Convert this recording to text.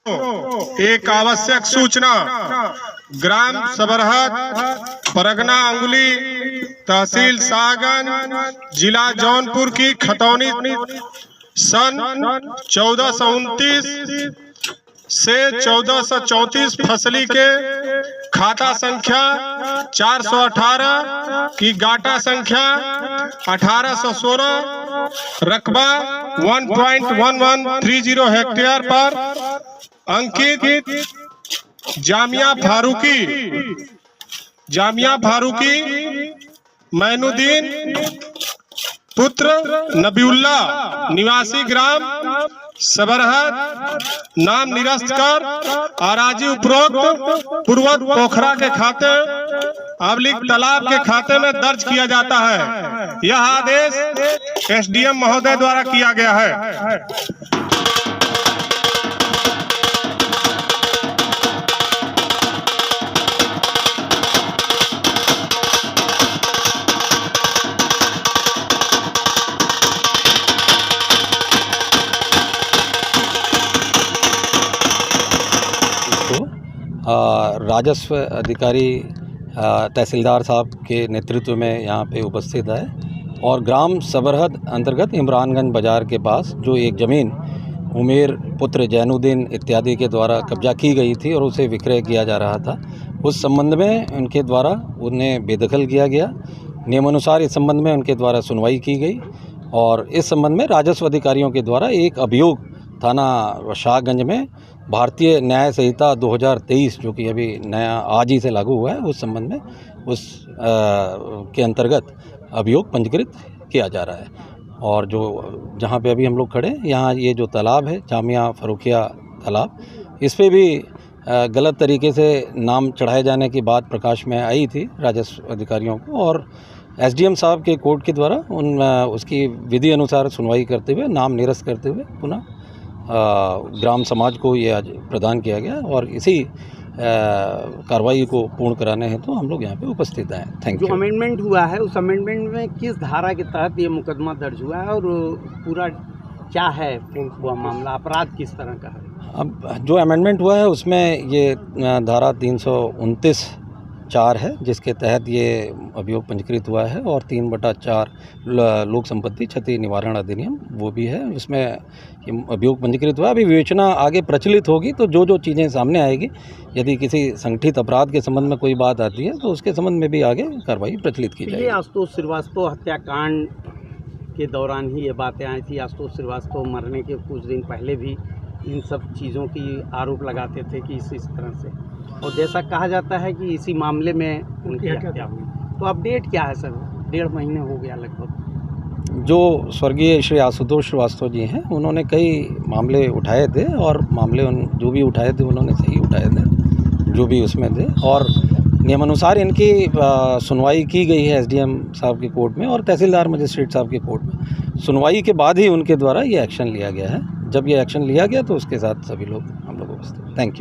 एक आवश्यक सूचना। ग्राम सबरहद, परगना अंगुली, तहसील शाहगंज, जिला जौनपुर की खतौनी सन 1429 से 1434 फसली के खाता संख्या 418 की गाटा संख्या 1816, रकबा 1.1130 हेक्टेयर पर अंकित जामिया फारूकी मैनुद्दीन पुत्र नबीउल्ला निवासी ग्राम सबरहद नाम निरस्त कर अराजी उपरोक्त पूर्वत पोखरा के खाते अबलिक तालाब के खाते में दर्ज किया जाता है। यह आदेश एसडीएम महोदय द्वारा किया गया है। राजस्व अधिकारी तहसीलदार साहब के नेतृत्व में यहाँ पे उपस्थित है और ग्राम सबरहद अंतर्गत इमरानगंज बाज़ार के पास जो एक ज़मीन उमेर पुत्र जैनुद्दीन इत्यादि के द्वारा कब्जा की गई थी और उसे विक्रय किया जा रहा था, उस संबंध में उनके द्वारा उन्हें बेदखल किया गया। नियमानुसार इस संबंध में उनके द्वारा सुनवाई की गई और इस संबंध में राजस्व अधिकारियों के द्वारा एक अभियोग थाना शाहगंज में भारतीय न्याय संहिता 2023 जो कि अभी नया आज ही से लागू हुआ है, उस संबंध में के अंतर्गत अभियोग पंजीकृत किया जा रहा है। और जो जहाँ पे अभी हम लोग खड़े यहाँ ये जो तालाब है जामिया फारूकिया तालाब, इस पे भी गलत तरीके से नाम चढ़ाए जाने की बात प्रकाश में आई थी राजस्व अधिकारियों को और एसडीएम साहब के कोर्ट के द्वारा उसकी विधि अनुसार सुनवाई करते हुए नाम निरस्त करते हुए पुनः ग्राम समाज को ये आज प्रदान किया गया और इसी कार्रवाई को पूर्ण कराने हैं तो हम लोग यहाँ पे उपस्थित हैं। Thank you. जो अमेंडमेंट हुआ है उस अमेंडमेंट में किस धारा के तहत ये मुकदमा दर्ज हुआ है और पूरा क्या है पूरा मामला, अपराध किस तरह का है? अब जो अमेंडमेंट हुआ है उसमें ये धारा 329(4) है जिसके तहत ये अभियोग पंजीकृत हुआ है और 3/4 लोक संपत्ति क्षति निवारण अधिनियम वो भी है, इसमें अभियोग पंजीकृत हुआ है। अभी विवेचना आगे प्रचलित होगी तो जो जो चीज़ें सामने आएगी, यदि किसी संगठित अपराध के संबंध में कोई बात आती है तो उसके संबंध में भी आगे कार्रवाई प्रचलित की जाएगी। आशुतोष श्रीवास्तव हत्याकांड के दौरान ही ये बातें आई थी। आशुतोष श्रीवास्तव मरने के कुछ दिन पहले भी इन सब चीज़ों की आरोप लगाते थे कि इस तरह से, और जैसा कहा जाता है कि इसी मामले में उनकी हत्या हुई। तो अपडेट क्या है सर? 1.5 महीने हो गया लगभग। जो स्वर्गीय श्री आशुतोष श्रीवास्तव जी हैं उन्होंने कई मामले उठाए थे और मामले जो भी उठाए थे उन्होंने सही उठाए थे जो भी उसमें थे और नियमानुसार इनकी सुनवाई की गई है एसडीएम साहब के कोर्ट में और तहसीलदार मजिस्ट्रेट साहब के कोर्ट में। सुनवाई के बाद ही उनके द्वारा ये एक्शन लिया गया है। जब ये एक्शन लिया गया तो उसके साथ सभी लोग हम लोग उपस्थित। Thank you.